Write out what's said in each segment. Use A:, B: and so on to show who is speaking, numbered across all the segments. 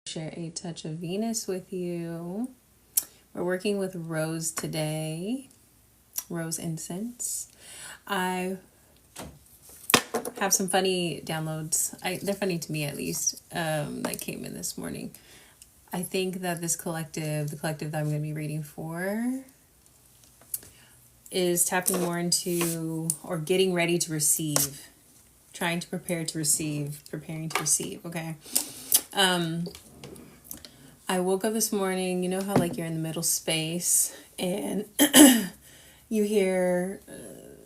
A: Share a touch of Venus with you. We're working with rose today, rose incense. I have some funny downloads. They're funny to me at least, that came in this morning. I think that this collective, the collective that I'm going to be reading for, is tapping more into or getting ready to receive, trying to prepare to receive, preparing to receive, okay? I woke up this morning, you know how like you're in the middle space and you hear,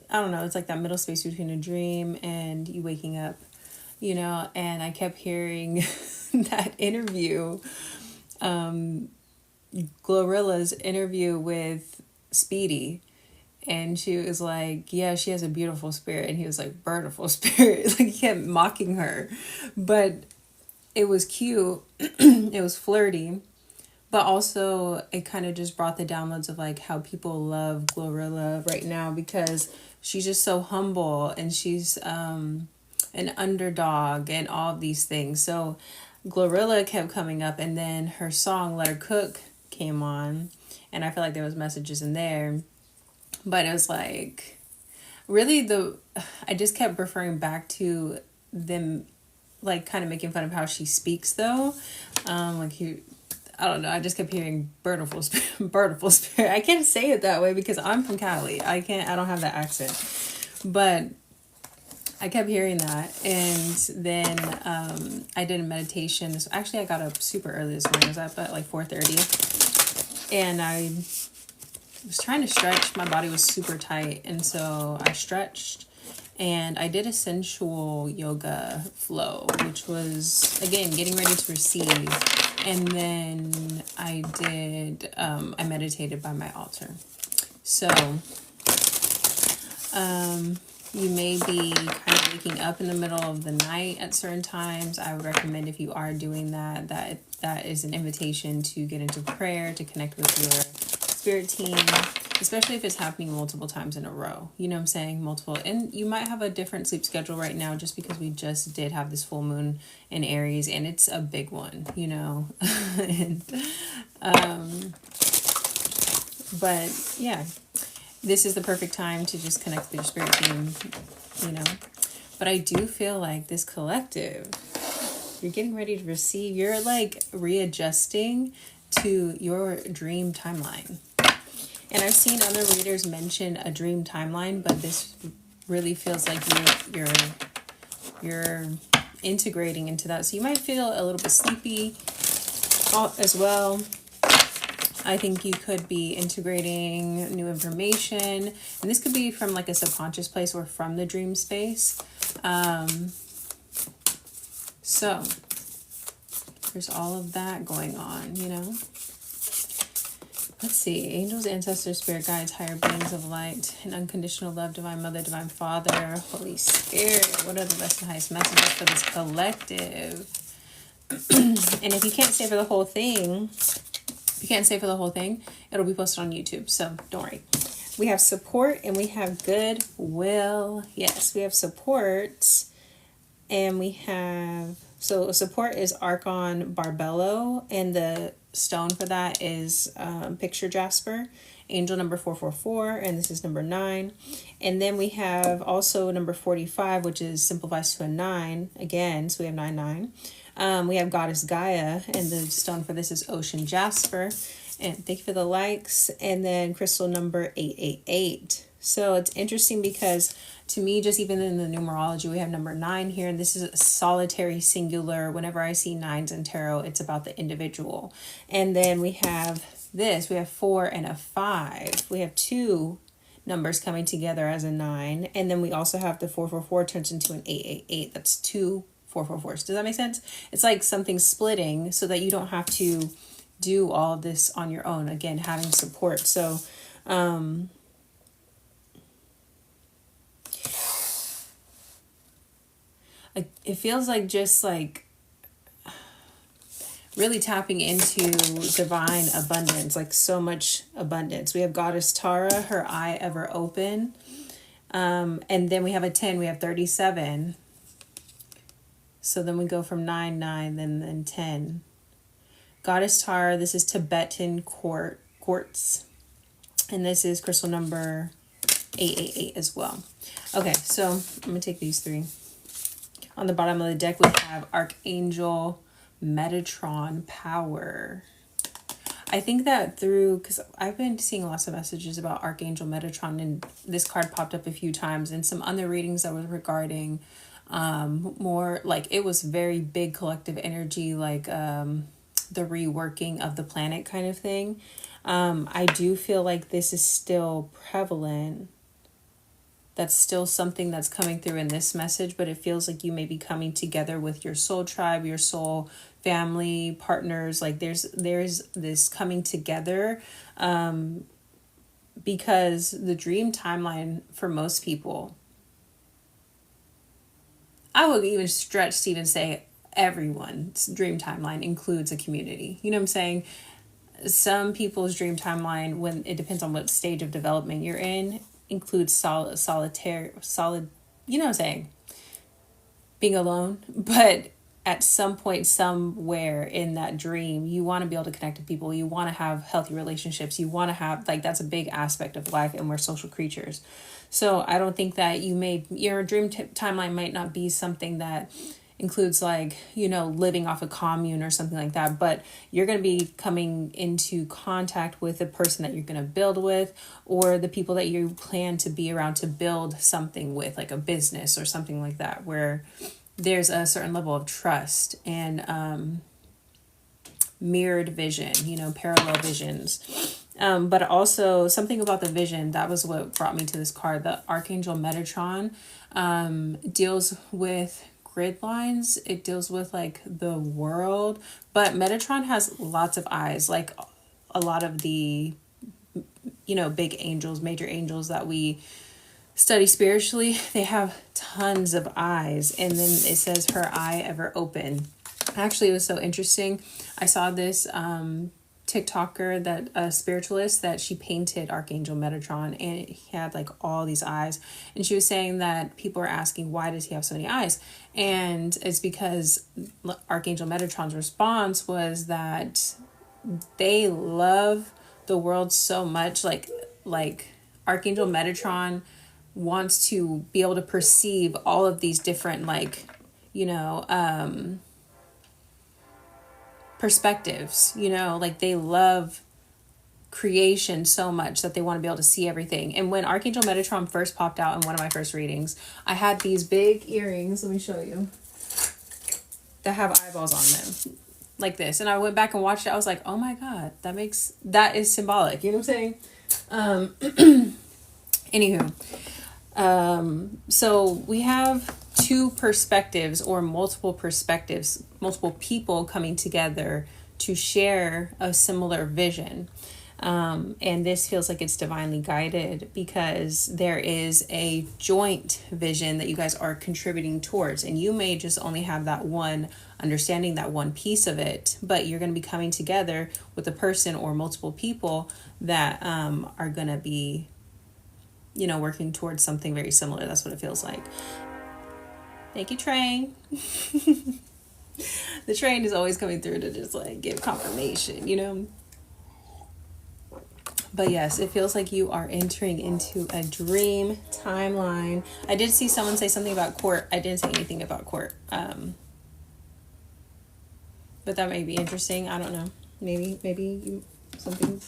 A: I don't know, it's like that middle space between a dream and you waking up, you know, and I kept hearing that interview, Glorilla's interview with Speedy. And she was like, yeah, she has a beautiful spirit. And he was like, beautiful spirit. Like he kept mocking her. But it was cute. It was flirty. But also it kind of just brought the downloads of like how people love Glorilla right now because she's just so humble and she's an underdog and all of these things. So Glorilla kept coming up and then her song Let Her Cook came on. And I feel like there was messages in there. But it was like, really I just kept referring back to them, like kind of making fun of how she speaks though. I don't know, I just kept hearing beautiful spirit. I can't say it that way because I'm from Cali. I don't have that accent. But I kept hearing that. And then I did a meditation. Actually, I got up super early this morning. I was up at like 4:30. And I was trying to stretch. My body was super tight. And so I stretched and I did a sensual yoga flow, which was, again, getting ready to receive. And then I meditated by my altar. So you may be kind of waking up in the middle of the night at certain times. I would recommend if you are doing that is an invitation to get into prayer, to connect with your spirit team, especially if it's happening multiple times in a row. You know what I'm saying? Multiple. And you might have a different sleep schedule right now just because we just did have this full moon in Aries and it's a big one, you know. But yeah, this is the perfect time to just connect with your spirit team, you know. But I do feel like this collective, you're getting ready to receive, you're like readjusting to your dream timeline. And I've seen other readers mention a dream timeline, but this really feels like you're integrating into that. So you might feel a little bit sleepy as well. I think you could be integrating new information. And this could be from like a subconscious place or from the dream space. So there's all of that going on, you know. Let's see. Angels, ancestors, spirit guides, higher beings of light, and unconditional love, divine mother, divine father, Holy Spirit. What are the best and highest messages for this collective? And if you can't stay for the whole thing, it'll be posted on YouTube. So don't worry. We have support and we have goodwill. Yes, we have support and we have... So support is Archon Barbello, and the stone for that is Picture Jasper, angel number 444, and this is number 9. And then we have also number 45, which is simplifies to a 9 again. So we have 9. We have Goddess Gaia, and the stone for this is Ocean Jasper. And thank you for the likes. And then crystal number 888. So it's interesting because to me, just even in the numerology, we have number 9 here, and this is a solitary singular. Whenever I see 9s in tarot, it's about the individual. And then we have this, we have 4 and a 5. We have 2 numbers coming together as a 9. And then we also have the 444 turns into an 888. That's 2 444s. Does that make sense? It's like something splitting so that you don't have to do all this on your own. Again, having support. So, it feels like just like really tapping into divine abundance, like so much abundance. We have Goddess Tara, her eye ever open. And then we have a 10, we have 37. So then we go from 9, 9, then 10. Goddess Tar, this is Tibetan quartz. And this is crystal number 888 as well. Okay, so I'm going to take these three. On the bottom of the deck, we have Archangel Metatron Power. I think that because I've been seeing lots of messages about Archangel Metatron, and this card popped up a few times, and some other readings that was regarding more like it was very big collective energy, like the reworking of the planet kind of thing. I do feel like this is still prevalent. That's still something that's coming through in this message, but it feels like you may be coming together with your soul tribe, your soul family, partners. Like there's this coming together, because the dream timeline for most people, I would even stretch to even say everyone's dream timeline includes a community. You know what I'm saying? Some people's dream timeline, when it depends on what stage of development you're in, includes solid, you know what I'm saying, being alone. But at some point, somewhere in that dream, you want to be able to connect to people. You want to have healthy relationships. You want to have, like, that's a big aspect of life, and we're social creatures. So I don't think that your dream timeline might not be something that includes, like, you know, living off a commune or something like that, but you're going to be coming into contact with the person that you're going to build with, or the people that you plan to be around to build something with, like a business or something like that, where there's a certain level of trust and mirrored vision, you know, parallel visions. But also something about the vision, that was what brought me to this card. The Archangel Metatron deals with grid lines. It deals with, like, the world, but Metatron has lots of eyes, like a lot of the, you know, big angels, major angels that we study spiritually, they have tons of eyes. And then it says, her eye ever open. Actually, it was so interesting. I saw this TikToker, that a spiritualist, that she painted Archangel Metatron, and he had, like, all these eyes, and she was saying that people are asking, why does he have so many eyes? And it's because Archangel Metatron's response was that they love the world so much, like Archangel Metatron wants to be able to perceive all of these different, like, you know, perspectives, you know, like they love creation so much that they want to be able to see everything. And when Archangel Metatron first popped out in one of my first readings, I had these big earrings, let me show you, that have eyeballs on them like this, and I went back and watched it. I was like, oh my god, that is symbolic, you know what I'm saying? Anywho, so we have two perspectives, or multiple perspectives, multiple people coming together to share a similar vision. And this feels like it's divinely guided, because there is a joint vision that you guys are contributing towards, and you may just only have that one understanding, that one piece of it, but you're going to be coming together with a person or multiple people that are going to be, you know, working towards something very similar. That's what it feels like. Thank you, train. The train is always coming through to just, like, give confirmation, you know. But yes, it feels like you are entering into a dream timeline. I did see someone say something about court. I didn't say anything about court. But that may be interesting. I don't know. Maybe something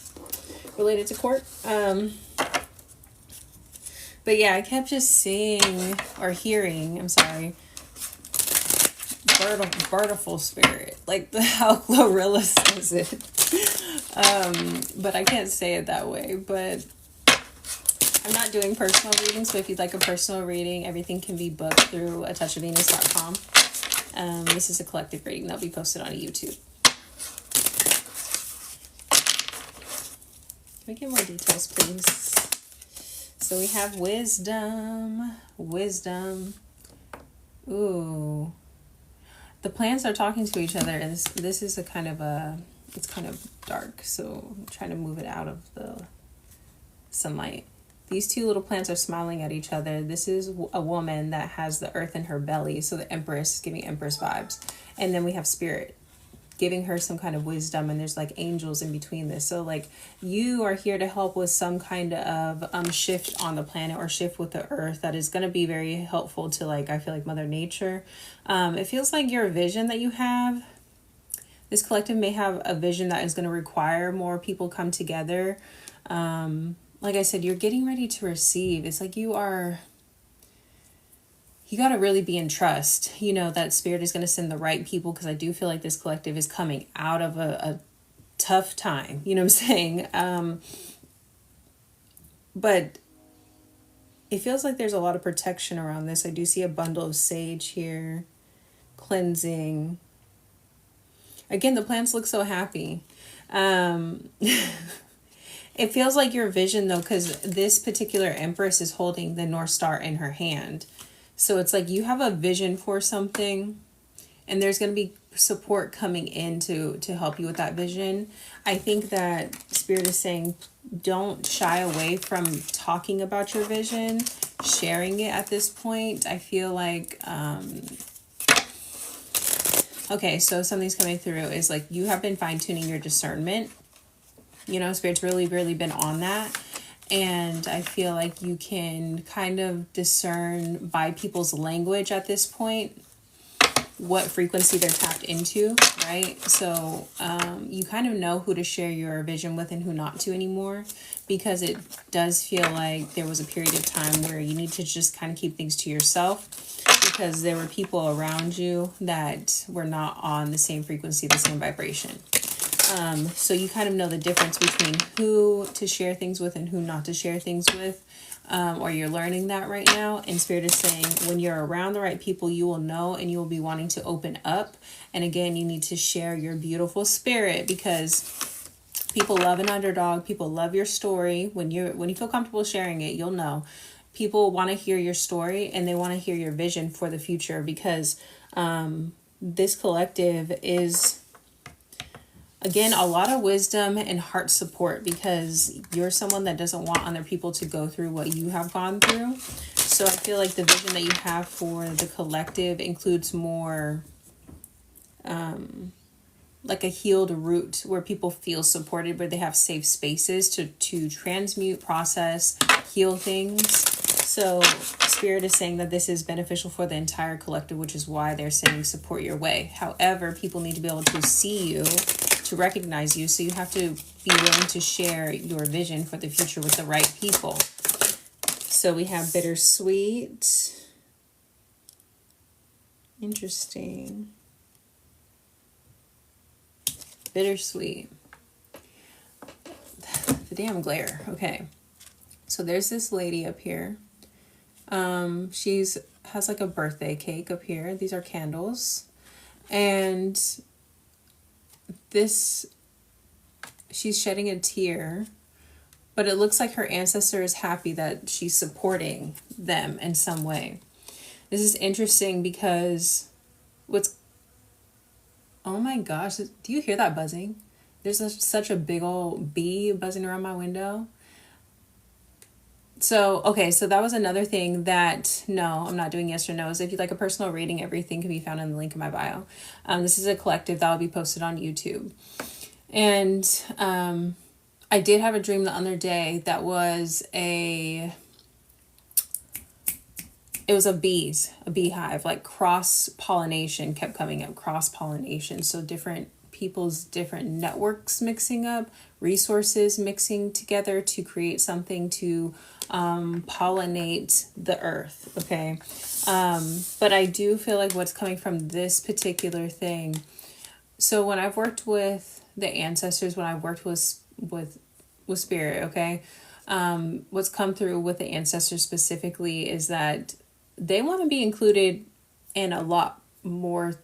A: related to court. But yeah, I kept just seeing or hearing, I'm sorry, birdiful spirit, like how Glorilla says it. But I can't say it that way. But I'm not doing personal readings, so if you'd like a personal reading, everything can be booked through atouchofvenus.com. This is a collective reading that'll be posted on YouTube. Can we get more details, please? So we have wisdom. Ooh. The plants are talking to each other, and this is it's kind of dark, so I'm trying to move it out of the sunlight. These two little plants are smiling at each other. This is a woman that has the earth in her belly, so the Empress is giving Empress vibes. And then we have Spirit. giving her some kind of wisdom, and there's like angels in between this. So like you are here to help with some kind of shift on the planet or shift with the earth that is going to be very helpful to, like, I feel like Mother Nature. It feels like your vision that you have, this collective may have a vision that is going to require more people come together. Like I said, you're getting ready to receive. It's like you got to really be in trust, you know, that spirit is going to send the right people, because I do feel like this collective is coming out of a tough time, you know what I'm saying? But it feels like there's a lot of protection around this. I do see a bundle of sage here, cleansing. Again, the plants look so happy. It feels like your vision, though, because this particular empress is holding the North Star in her hand. So it's like you have a vision for something, and there's going to be support coming in to help you with that vision. I think that Spirit is saying don't shy away from talking about your vision, sharing it at this point. I feel like, okay, so something's coming through is like you have been fine-tuning your discernment. You know, Spirit's really, really been on that. And I feel like you can kind of discern by people's language at this point what frequency they're tapped into, right? So you kind of know who to share your vision with and who not to anymore, because it does feel like there was a period of time where you need to just kind of keep things to yourself, because there were people around you that were not on the same frequency, the same vibration. So you kind of know the difference between who to share things with and who not to share things with, or you're learning that right now. And Spirit is saying when you're around the right people, you will know, and you will be wanting to open up. And again, you need to share your beautiful spirit, because people love an underdog. People love your story. When you feel comfortable sharing it, you'll know. People want to hear your story, and they want to hear your vision for the future, because this collective is, again, a lot of wisdom and heart support, because you're someone that doesn't want other people to go through what you have gone through. So I feel like the vision that you have for the collective includes more like a healed root where people feel supported, where they have safe spaces to transmute, process, heal things. So Spirit is saying that this is beneficial for the entire collective, which is why they're sending support your way. However, people need to be able to see you, to recognize you. So you have to be willing to share your vision for the future with the right people. So we have bittersweet. Interesting. Bittersweet. The damn glare. Okay. So there's this lady up here. She's has like a birthday cake up here. These are candles. And she's shedding a tear, but it looks like her ancestor is happy that she's supporting them in some way. This is interesting because oh my gosh, do you hear that buzzing? There's such a big old bee buzzing around my window. So, okay, so that was another thing that, no, I'm not doing yes or no's. If you'd like a personal reading, everything can be found in the link in my bio. This is a collective that will be posted on YouTube. And I did have a dream the other day that was it was a beehive, like cross-pollination kept coming up, cross-pollination. So different people's different networks mixing up, resources mixing together to create something to pollinate the earth, okay? But I do feel like what's coming from this particular thing, so when I've worked with the ancestors, when I've worked with spirit, okay, what's come through with the ancestors specifically is that they want to be included in a lot more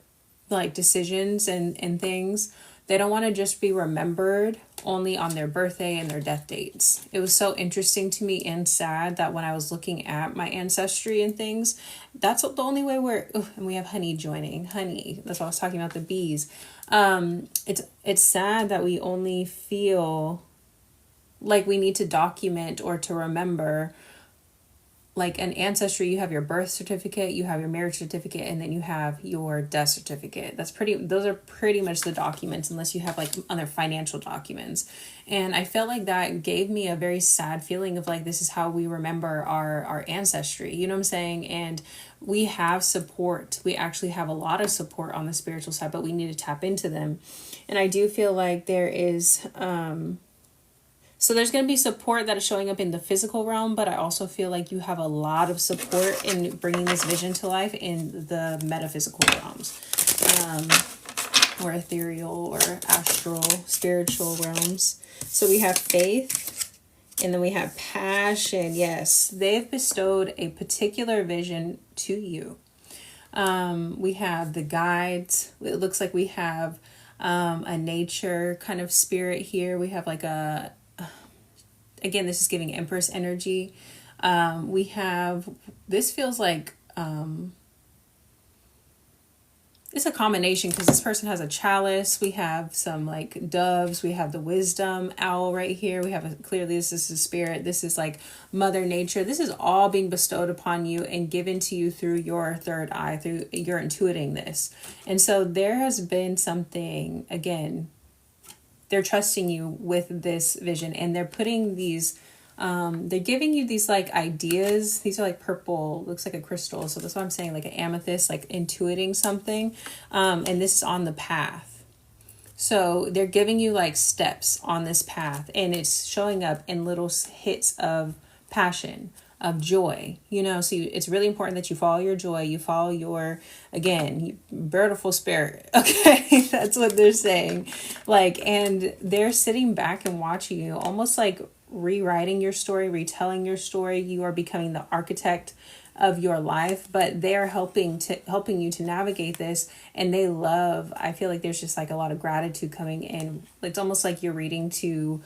A: like decisions and things. They don't want to just be remembered only on their birthday and their death dates. It was so interesting to me and sad that when I was looking at my ancestry and things, that's the only way and we have honey joining. Honey, that's what I was talking about, the bees. It's sad that we only feel like we need to document or to remember like an ancestry, you have your birth certificate, you have your marriage certificate, and then you have your death certificate. Those are pretty much the documents, unless you have like other financial documents. And I felt like that gave me a very sad feeling of like, this is how we remember our ancestry, you know what I'm saying? And we have support. We actually have a lot of support on the spiritual side, but we need to tap into them. And I do feel like there is, so there's going to be support that is showing up in the physical realm, but I also feel like you have a lot of support in bringing this vision to life in the metaphysical realms, or ethereal or astral, spiritual realms. So we have faith, and then we have passion. Yes, they've bestowed a particular vision to you. We have the guides. It looks like we have a nature kind of spirit here. We have like again, this is giving Empress energy. We have, this feels like, it's a combination because this person has a chalice. We have some like doves. We have the wisdom owl right here. We have clearly this is a spirit. This is like Mother Nature. This is all being bestowed upon you and given to you through your third eye, through you're intuiting this. And so there has been something, again, they're trusting you with this vision, and they're putting these, they're giving you these like ideas. These are like purple, looks like a crystal. So that's what I'm saying, like an amethyst, like intuiting something. And this is on the path. So they're giving you like steps on this path, and it's showing up in little hits of passion, of joy, you know. So it's really important that you follow your joy, you follow your, again, beautiful spirit. Okay, that's what they're saying. Like, and they're sitting back and watching you, almost like rewriting your story, retelling your story. You are becoming the architect of your life, but they are helping you to navigate this. And they love, I feel like there's just like a lot of gratitude coming in. It's almost like you're reading to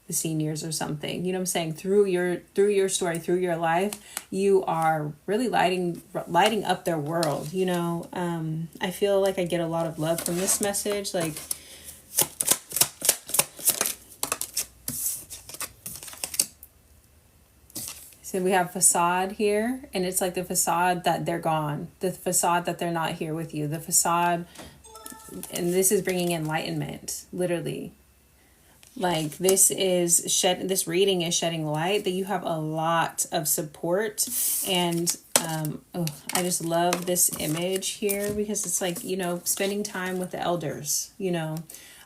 A: the seniors or something, you know what I'm saying? Through your story, through your life, you are really lighting up their world, you know. I feel like I get a lot of love from this message. Like, so we have facade here, and it's like the facade that they're gone, the facade that they're not here with you, the facade, and this is bringing enlightenment, literally. Like, this reading is shedding light that you have a lot of support. And I just love this image here because it's like, you know, spending time with the elders, you know.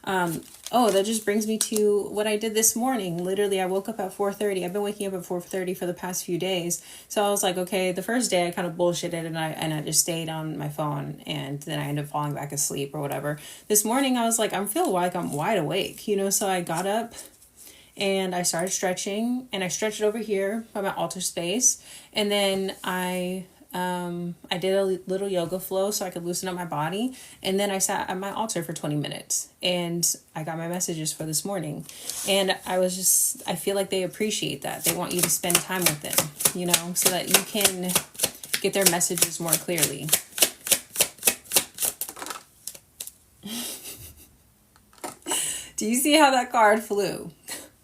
A: That just brings me to what I did this morning. Literally, I woke up at 4:30. I've been waking up at 4:30 for the past few days. So I was like, okay, the first day I kind of bullshitted and I just stayed on my phone, and then I ended up falling back asleep or whatever. This morning I was like, I feel like I'm wide awake, you know. So I got up and I started stretching, and I stretched over here by my altar space, and then I did a little yoga flow so I could loosen up my body. And then I sat at my altar for 20 minutes and I got my messages for this morning. And I feel like they appreciate that. They want you to spend time with them, you know, so that you can get their messages more clearly. Do you see how that card flew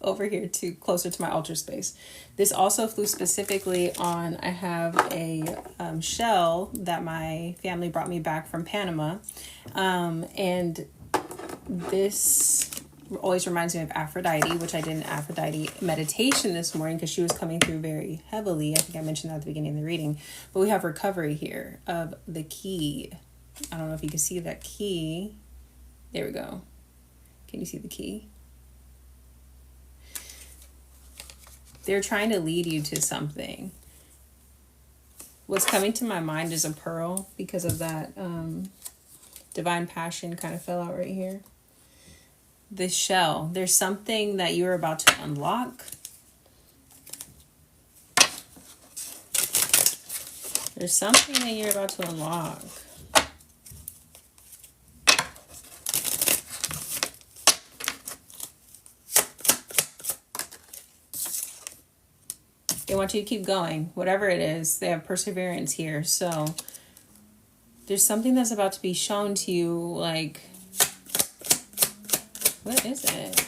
A: over here to closer to my altar space? This also flew specifically on, I have a shell that my family brought me back from Panama. And this always reminds me of Aphrodite, which I did an Aphrodite meditation this morning because she was coming through very heavily. I think I mentioned that at the beginning of the reading. But we have recovery here of the key. I don't know if you can see that key. There we go. Can you see the key? They're trying to lead you to something. What's coming to my mind is a pearl because of that divine passion kind of fell out right here. This shell. There's something that you're about to unlock. There's something that you're about to unlock. They want you to keep going. Whatever it is, they have perseverance here. So there's something that's about to be shown to you. Like, what is it?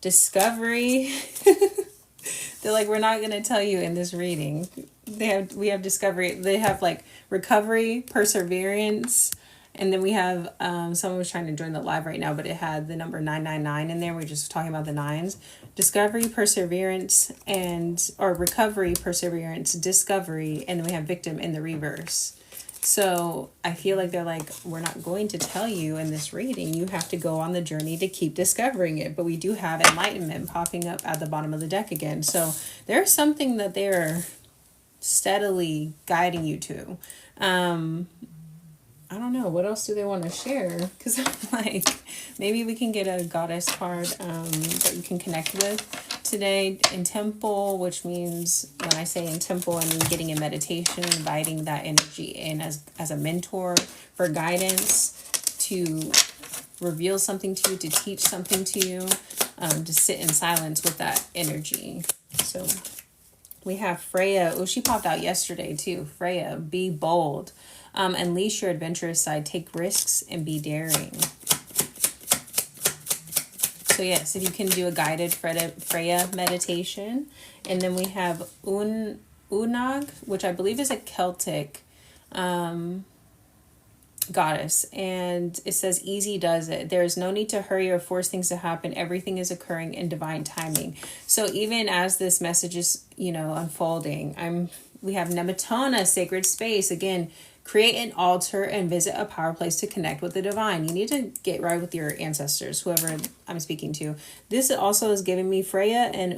A: Discovery. They're like, we're not going to tell you in this reading. We have discovery. They have like recovery, perseverance. And then we have, someone was trying to join the live right now, but it had the number 999 in there. We're just talking about the nines. Discovery, perseverance, or recovery, perseverance, discovery. And then we have victim in the reverse. So I feel like they're like, we're not going to tell you in this reading. You have to go on the journey to keep discovering it. But we do have enlightenment popping up at the bottom of the deck again. So there's something that they're steadily guiding you to. I don't know. What else do they want to share? Because I'm like, maybe we can get a goddess card that you can connect with today in temple, which means when I say in temple, I mean getting in meditation, inviting that energy in as a mentor for guidance, to reveal something to you, to teach something to you, to sit in silence with that energy. So we have Freya. Oh, she popped out yesterday too. Freya, be bold. Unleash your adventurous side, take risks, and be daring. So yes, if you can do a guided Freya meditation. And then we have Unag, which I believe is a Celtic goddess. And it says, easy does it. There is no need to hurry or force things to happen. Everything is occurring in divine timing. So even as this message is, unfolding, we have Nemetona, sacred space. Again, create an altar and visit a power place to connect with the divine. You need to get right with your ancestors, whoever I'm speaking to. This also is giving me Freya and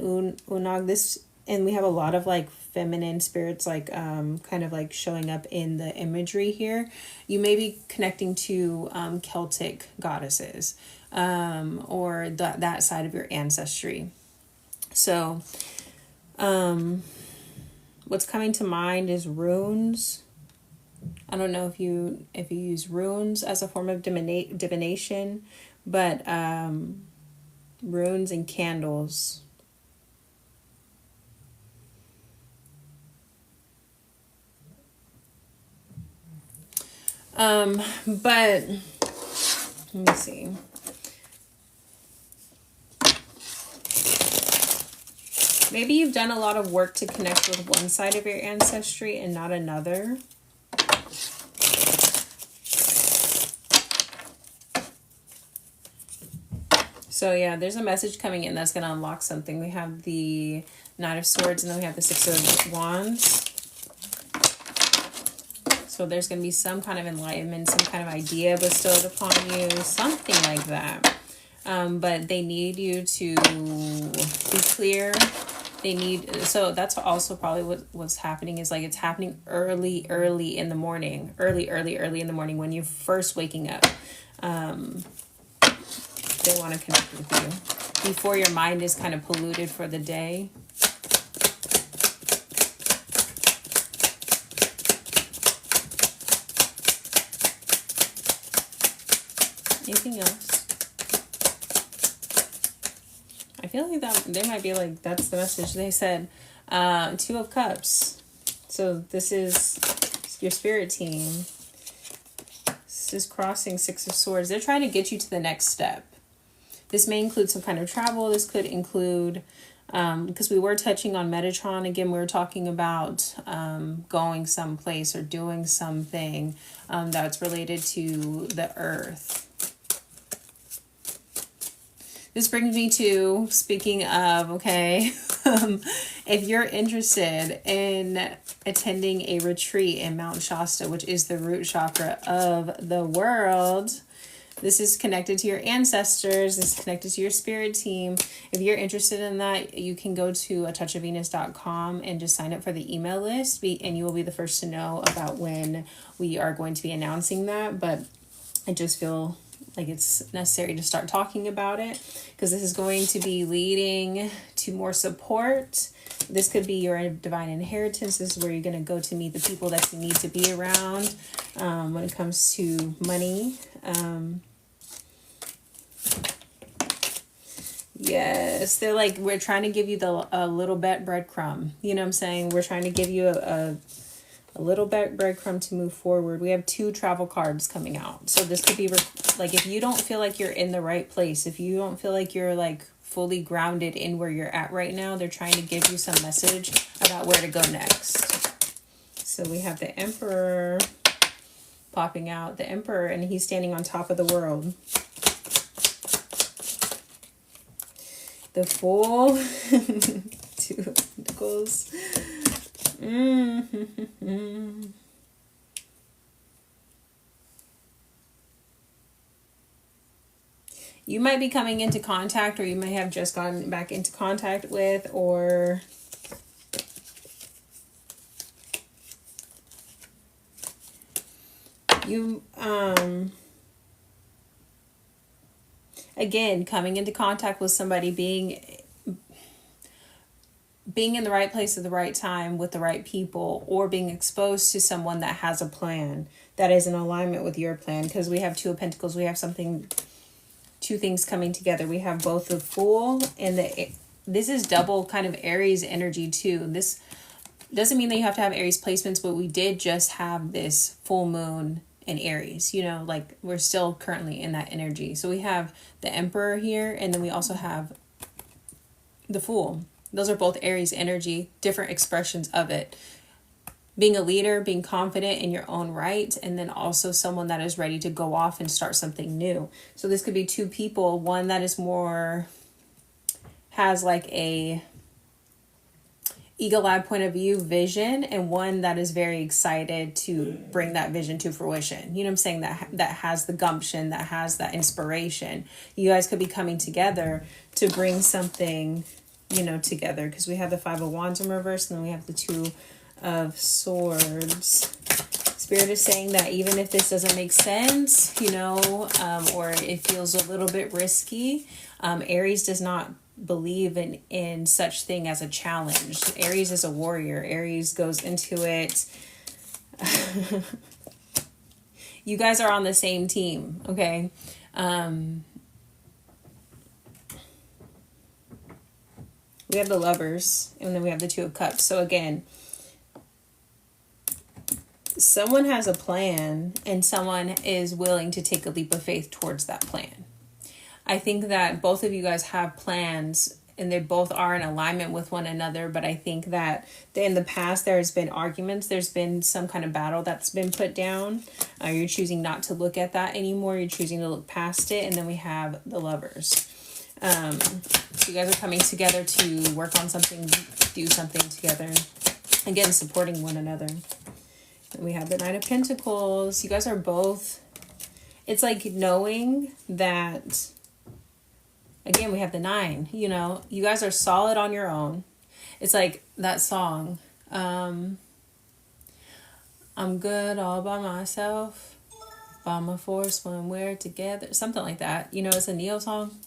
A: Unag. And we have a lot of like feminine spirits, like kind of like showing up in the imagery here. You may be connecting to Celtic goddesses or that side of your ancestry. So what's coming to mind is runes. I don't know if you use runes as a form of divination, but runes and candles. But let me see. Maybe you've done a lot of work to connect with one side of your ancestry and not another. So yeah, there's a message coming in that's going to unlock something. We have the Knight of Swords and then we have the Six of Wands. So there's going to be some kind of enlightenment, some kind of idea bestowed upon you, something like that. But they need you to be clear. So that's also probably what's happening is like it's happening early in the morning. Early in the morning when you're first waking up. They want to connect with you before your mind is kind of polluted for the day. Anything else? I feel like that they might be like, that's the message. They said Two of Cups. So this is your spirit team. This is crossing Six of Swords. They're trying to get you to the next step. This may include some kind of travel. This could include, because we were touching on Metatron. Again, we were talking about going someplace or doing something that's related to the earth. This brings me to, speaking of, okay, if you're interested in attending a retreat in Mount Shasta, which is the root chakra of the world, this is connected to your ancestors. This is connected to your spirit team. If you're interested in that, you can go to atouchofvenus.com and just sign up for the email list. And you will be the first to know about when we are going to be announcing that. But I just feel like it's necessary to start talking about it because this is going to be leading to more support. This could be your divine inheritance. This is where you're going to go to meet the people that you need to be around when it comes to money. Yes, they're like, we're trying to give you a little bit breadcrumb. You know what I'm saying? We're trying to give you a little bit breadcrumb to move forward. We have 2 travel cards coming out. So this could be like, if you don't feel like you're in the right place, if you don't feel like you're like fully grounded in where you're at right now. They're trying to give you some message about where to go next. So we have the Emperor popping out, the Emperor, and he's standing on top of the world. The Fool, Two of Pentacles. You might be coming into contact, or you may have just gone back into contact with, or you, again, coming into contact with somebody, being in the right place at the right time with the right people, or being exposed to someone that has a plan that is in alignment with your plan. Because we have Two of Pentacles, we have two things coming together. We have both the Fool and this is double kind of Aries energy too. This doesn't mean that you have to have Aries placements, but we did just have this full moon in Aries, you know, like we're still currently in that energy. So we have the Emperor here, and then we also have the Fool. Those are both Aries energy, different expressions of it. Being a leader, being confident in your own right, and then also someone that is ready to go off and start something new. So this could be two people, one that is more, has like a eagle-eyed point of view vision, and one that is very excited to bring that vision to fruition. You know what I'm saying? That has the gumption, that has that inspiration. You guys could be coming together to bring something, you know, together, because we have the Five of Wands in reverse, and then we have the Two of Swords. Spirit is saying that even if this doesn't make sense, you know, or it feels a little bit risky, Aries does not believe in such thing as a challenge. Aries is a warrior. Aries goes into it. You guys are on the same team, okay? We have the Lovers, and then we have the Two of Cups. So again, someone has a plan, and someone is willing to take a leap of faith towards that plan. I think that both of you guys have plans, and they both are in alignment with one another. But I think that in the past, there's been arguments. There's been some kind of battle that's been put down. You're choosing not to look at that anymore. You're choosing to look past it. And then we have the Lovers. So you guys are coming together to work on something, do something together. Again, supporting one another. And we have the Nine of Pentacles. You guys are both, it's like knowing that, again, we have the Nine, you know, you guys are solid on your own. It's like that song, I'm good all by myself, by my force when we're together, something like that. You know, it's a Neo song.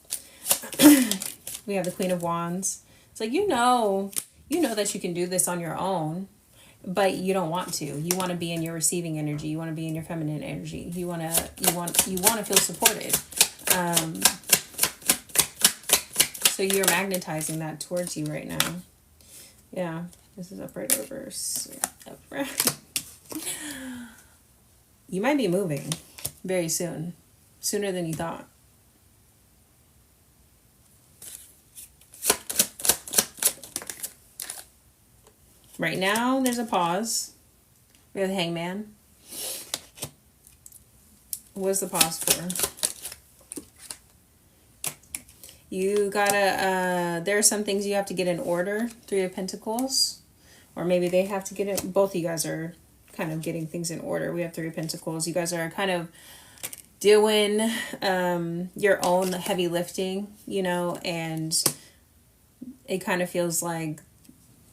A: We have the Queen of Wands. It's like, you know that you can do this on your own, but you don't want to. You want to be in your receiving energy. You want to be in your feminine energy. You want to feel supported. So you're magnetizing that towards you right now. Yeah, this is upright reverse. Upright. You might be moving very soon, sooner than you thought. Right now, there's a pause. We have the Hangman. What's the pause for? You gotta, there are some things you have to get in order. Three of Pentacles. Or maybe they have to get it. Both of you guys are kind of getting things in order. We have Three of Pentacles. You guys are kind of doing your own heavy lifting, you know, and it kind of feels like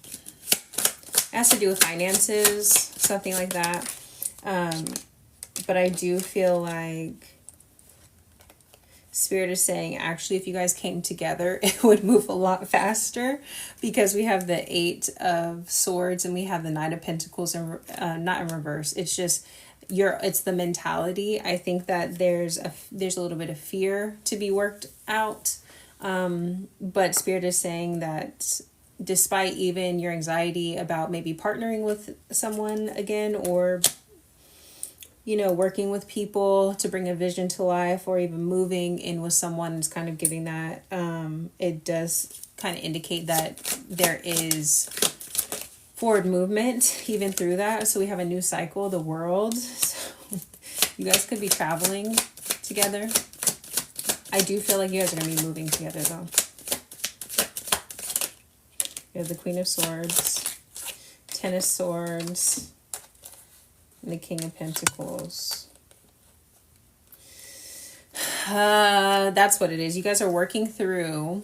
A: it has to do with finances, something like that. But I do feel like Spirit is saying, actually, if you guys came together, it would move a lot faster, because we have the Eight of Swords and we have the Nine of Pentacles, and not in reverse. It's just it's the mentality. I think that there's a little bit of fear to be worked out. But Spirit is saying that despite even your anxiety about maybe partnering with someone again, or you know, working with people to bring a vision to life, or even moving in with someone is kind of giving that. It does kind of indicate that there is forward movement even through that. So we have a new cycle, the world. So you guys could be traveling together. I do feel like you guys are going to be moving together though. You have the Queen of Swords, Ten of Swords, and the King of Pentacles. That's what it is. You guys are working through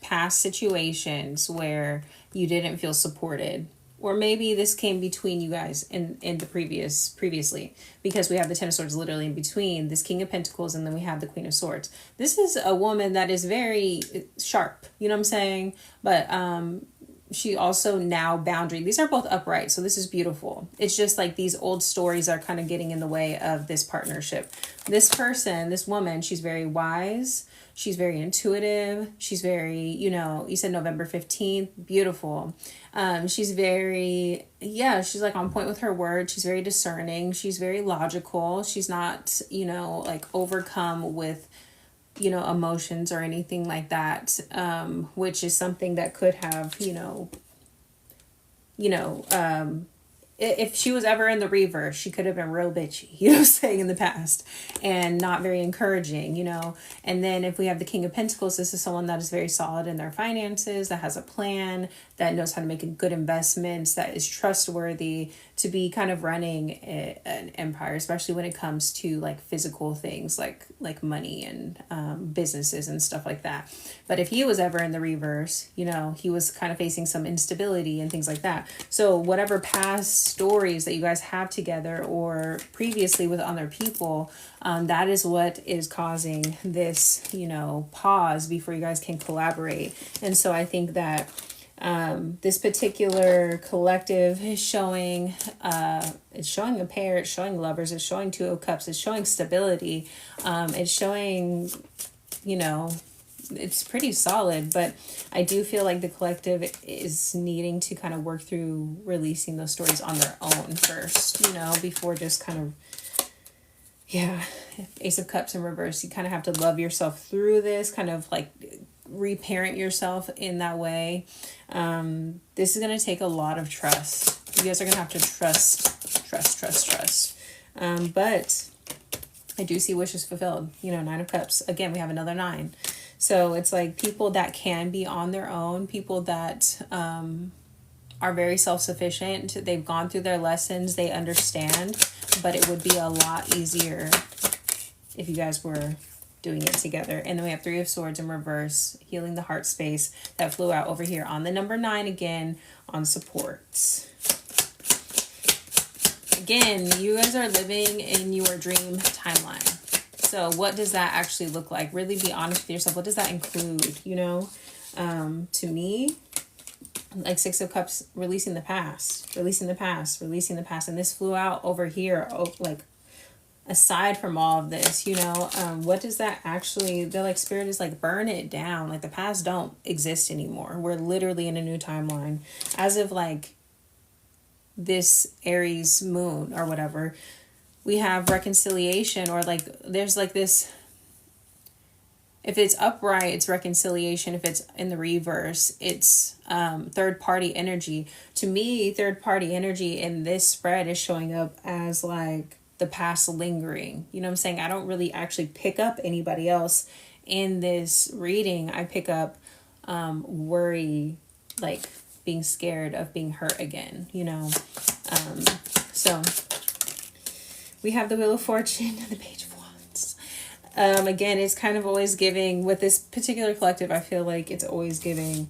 A: past situations where you didn't feel supported. Or maybe this came between you guys in the previously, because we have the Ten of Swords literally in between this King of Pentacles, and then we have the Queen of Swords. This is a woman that is very sharp, you know what I'm saying? But she also now boundary. These are both upright, so this is beautiful. It's just like these old stories are kind of getting in the way of this partnership. This person, this woman, she's very wise. She's very intuitive. She's very, you know, you said November 15th, beautiful. She's very, she's like on point with her words. She's very discerning. She's very logical. She's not, you know, like overcome with, you know, emotions or anything like that, which is something that could have, if she was ever in the reverse, she could have been real bitchy, you know what I'm saying, in the past, and not very encouraging, you know. And then if we have the King of Pentacles, this is someone that is very solid in their finances, that has a plan, that knows how to make good investments, that is trustworthy to be kind of running an empire, especially when it comes to like physical things like money and businesses and stuff like that. But if he was ever in the reverse, you know, he was kind of facing some instability and things like that. So whatever past stories that you guys have together or previously with other people, that is what is causing this, you know, pause before you guys can collaborate. And so I think that this particular collective is showing, it's showing a pair, it's showing lovers, it's showing Two of Cups, it's showing stability, it's showing, you know, it's pretty solid. But I do feel like the collective is needing to kind of work through releasing those stories on their own first, you know, before just kind of, Ace of Cups in reverse. You kind of have to love yourself through this, kind of like reparent yourself in that way. This is going to take a lot of trust. You guys are going to have to trust. But I do see wishes fulfilled. You know, Nine of Cups. Again, we have another 9. So it's like people that can be on their own, people that are very self-sufficient. They've gone through their lessons. They understand. But it would be a lot easier if you guys were doing it together. And then we have Three of Swords in reverse, healing the heart space that flew out over here on the number 9 again on supports. Again, you guys are living in your dream timeline. So what does that actually look like? Really be honest with yourself. What does that include? You know, to me, like Six of Cups, releasing the past. And this flew out over here, like, aside from all of this, you know, what does that actually, the like spirit is like, burn it down. Like the past don't exist anymore. We're literally in a new timeline. As of like this Aries moon or whatever, we have reconciliation, or like there's like this, if it's upright, it's reconciliation. If it's in the reverse, it's third party energy. To me, third party energy in this spread is showing up as like the past lingering. You know what I'm saying? I don't really actually pick up anybody else in this reading. I pick up worry, like being scared of being hurt again, you know. So we have the Wheel of Fortune and the Page of Wands. Again, it's kind of always giving, with this particular collective, I feel like it's always giving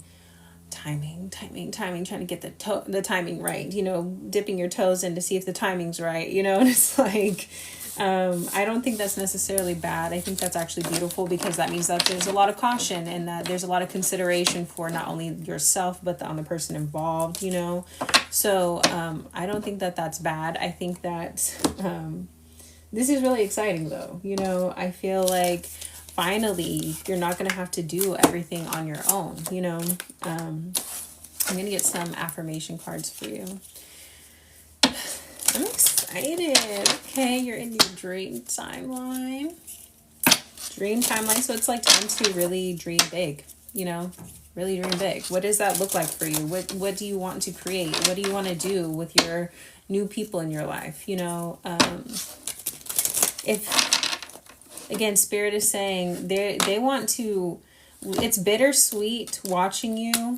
A: timing, trying to get the timing right, you know, dipping your toes in to see if the timing's right, you know. And it's like, I don't think that's necessarily bad. I think that's actually beautiful, because that means that there's a lot of caution and that there's a lot of consideration for not only yourself, but the other person involved, you know. So I don't think that that's bad. I think that this is really exciting though, you know. I feel like finally you're not going to have to do everything on your own, you know. I'm going to get some affirmation cards for you. I'm excited. Okay, you're in your dream timeline. Dream timeline. So it's like time to really dream big, you know, really dream big. What does that look like for you? What do you want to create? What do you want to do with your new people in your life? You know, if, again, Spirit is saying they want to, it's bittersweet watching you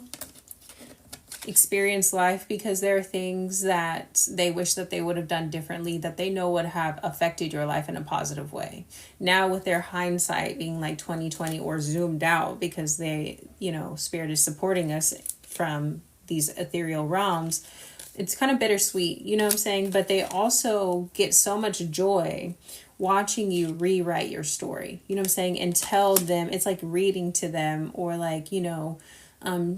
A: experience life, because there are things that they wish that they would have done differently, that they know would have affected your life in a positive way. Now with their hindsight being like 2020 or zoomed out, because they, you know, Spirit is supporting us from these ethereal realms, it's kind of bittersweet, you know what I'm saying? But they also get so much joy watching you rewrite your story, you know what I'm saying? And tell them, it's like reading to them, or like, you know,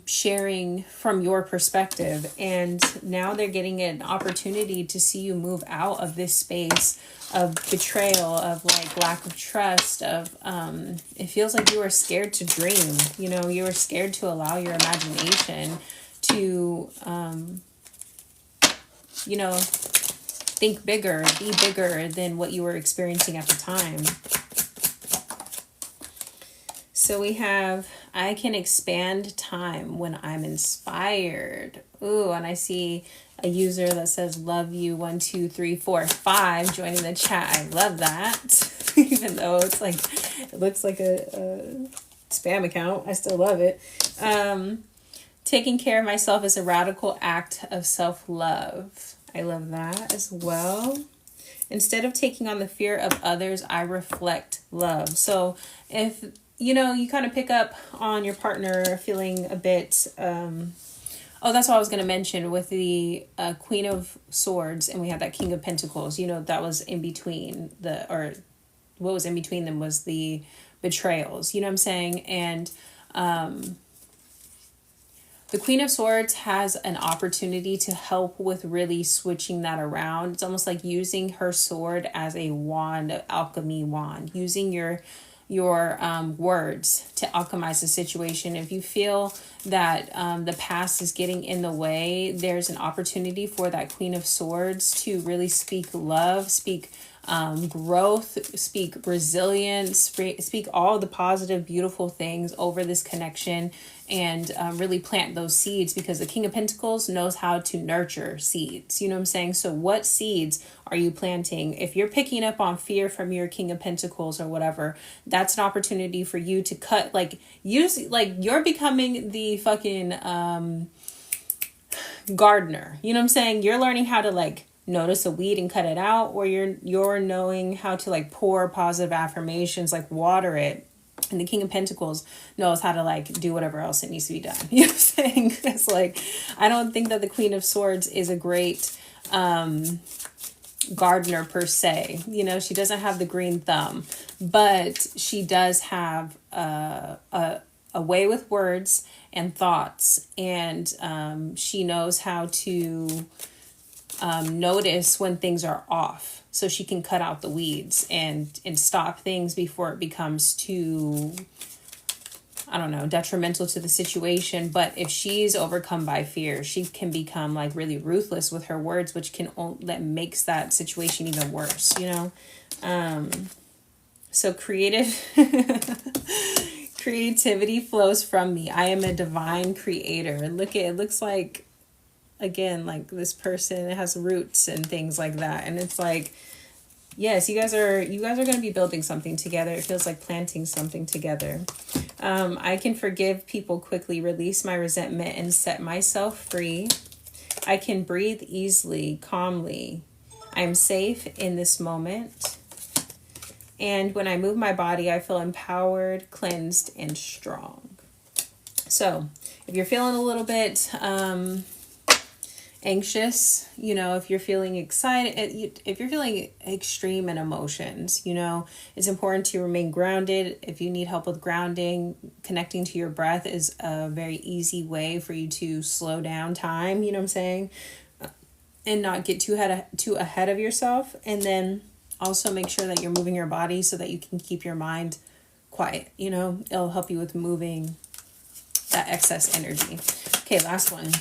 A: sharing from your perspective. And now they're getting an opportunity to see you move out of this space of betrayal, of like lack of trust, of it feels like you were scared to dream, you know, you were scared to allow your imagination to you know, think bigger, be bigger than what you were experiencing at the time. So we have, I can expand time when I'm inspired. Ooh, and I see a user that says, love you, 1, 2, 3, 4, 5, joining the chat. I love that. Even though it's like, it looks like a spam account, I still love it. Taking care of myself is a radical act of self-love. I love that as well. Instead of taking on the fear of others, I reflect love. So if, you know, you kind of pick up on your partner feeling a bit, oh, that's what I was going to mention with the Queen of Swords, and we have that King of Pentacles, you know, that was in between or what was in between them was the betrayals, you know what I'm saying? And the Queen of Swords has an opportunity to help with really switching that around. It's almost like using her sword as a wand, an alchemy wand, using your words to alchemize the situation. If you feel that the past is getting in the way, there's an opportunity for that Queen of Swords to really speak love, speak growth, speak resilience, speak all the positive, beautiful things over this connection, and really plant those seeds, because the King of Pentacles knows how to nurture seeds. You know what I'm saying? So what seeds are you planting? If you're picking up on fear from your King of Pentacles or whatever, that's an opportunity for you to cut, like, use, like, you're becoming the fucking gardener. You know what I'm saying? You're learning how to, like, notice a weed and cut it out, or you're knowing how to, like, pour positive affirmations, like water it. And the King of Pentacles knows how to, like, do whatever else it needs to be done. You know what I'm saying? It's like, I don't think that the Queen of Swords is a great gardener per se. You know, she doesn't have the green thumb, but she does have a way with words and thoughts, and she knows how to notice when things are off, so she can cut out the weeds and stop things before it becomes too, I don't know, detrimental to the situation. But if she's overcome by fear, she can become, like, really ruthless with her words, which that makes that situation even worse, you know? So creativity flows from me. I am a divine creator. It looks like, again, like, this person has roots and things like that, and it's like, yes, you guys are going to be building something together. It feels like planting something together. I can forgive people quickly, release my resentment, and set myself free. I can breathe easily, calmly. I am safe in this moment, and when I move my body, I feel empowered, cleansed, and strong. So if you're feeling a little bit anxious, you know, if you're feeling excited, if you're feeling extreme in emotions, you know, it's important to remain grounded. If you need help with grounding, connecting to your breath is a very easy way for you to slow down time, you know what I'm saying, and not get too ahead of yourself. And then also make sure that you're moving your body so that you can keep your mind quiet, you know. It'll help you with moving that excess energy. Okay, last one.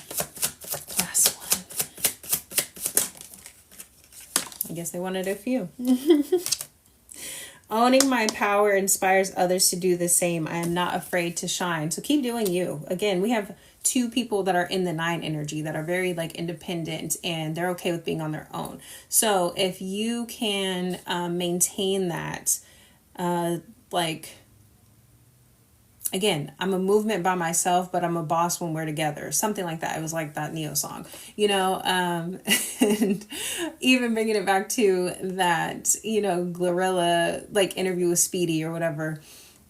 A: I guess they wanted a few. Owning my power inspires others to do the same. I am not afraid to shine. So keep doing you. Again, we have 2 people that are in the 9 energy that are very like independent and they're okay with being on their own. So if you can maintain that, like, again, I'm a movement by myself, but I'm a boss when we're together. Something like that. It was like that Neo song, you know, and even bringing it back to that, you know, Glorilla, like interview with Speedy or whatever.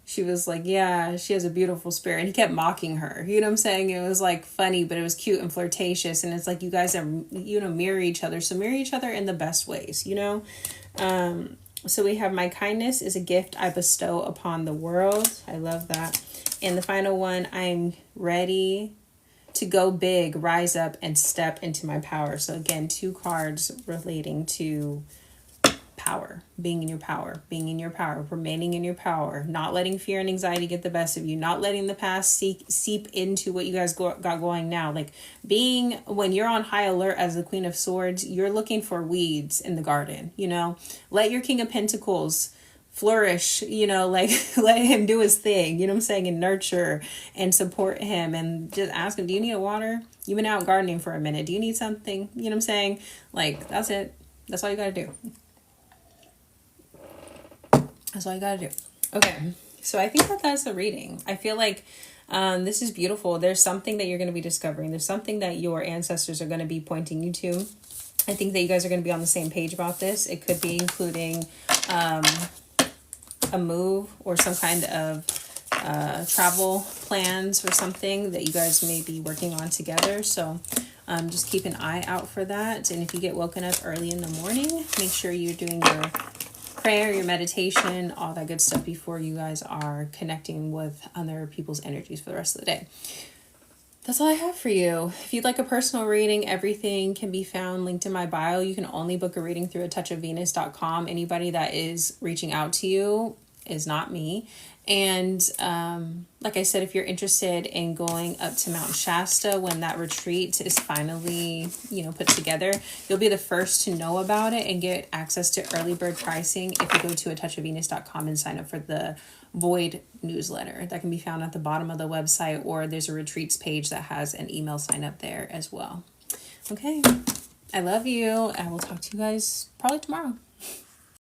A: She was like, yeah, she has a beautiful spirit. And he kept mocking her. You know what I'm saying? It was like funny, but it was cute and flirtatious. And it's like you guys are, you know, mirror each other. So mirror each other in the best ways, you know? So we have my kindness is a gift I bestow upon the world. I love that. And the final one, I'm ready to go big, rise up, and step into my power. So again, 2 cards relating to power, being in your power, remaining in your power, not letting fear and anxiety get the best of you, not letting the past seep into what you guys got going now. Like being, when you're on high alert as the Queen of Swords, you're looking for weeds in the garden, you know, let your King of Pentacles flourish, you know, like let him do his thing, you know what I'm saying, and nurture and support him and just ask him, do you need a water? You've been out gardening for a minute. Do you need something? You know what I'm saying? Like, that's it. That's all you got to do. That's all you got to do. Okay. So I think that that's the reading. I feel like this is beautiful. There's something that you're going to be discovering. There's something that your ancestors are going to be pointing you to. I think that you guys are going to be on the same page about this. It could be including a move or some kind of travel plans or something that you guys may be working on together. So just keep an eye out for that. And if you get woken up early in the morning, make sure you're doing your prayer, your meditation, all that good stuff before you guys are connecting with other people's energies for the rest of the day. That's all I have for you. If you'd like a personal reading, everything can be found linked in my bio. You can only book a reading through atouchofvenus.com. Anybody that is reaching out to you is not me. And like I said, if you're interested in going up to Mount Shasta when that retreat is finally, you know, put together, you'll be the first to know about it and get access to early bird pricing if you go to atouchofvenus.com and sign up for the Void newsletter. That can be found at the bottom of the website, or there's a retreats page that has an email sign up there as well. Okay. I love you. I will talk to you guys probably tomorrow.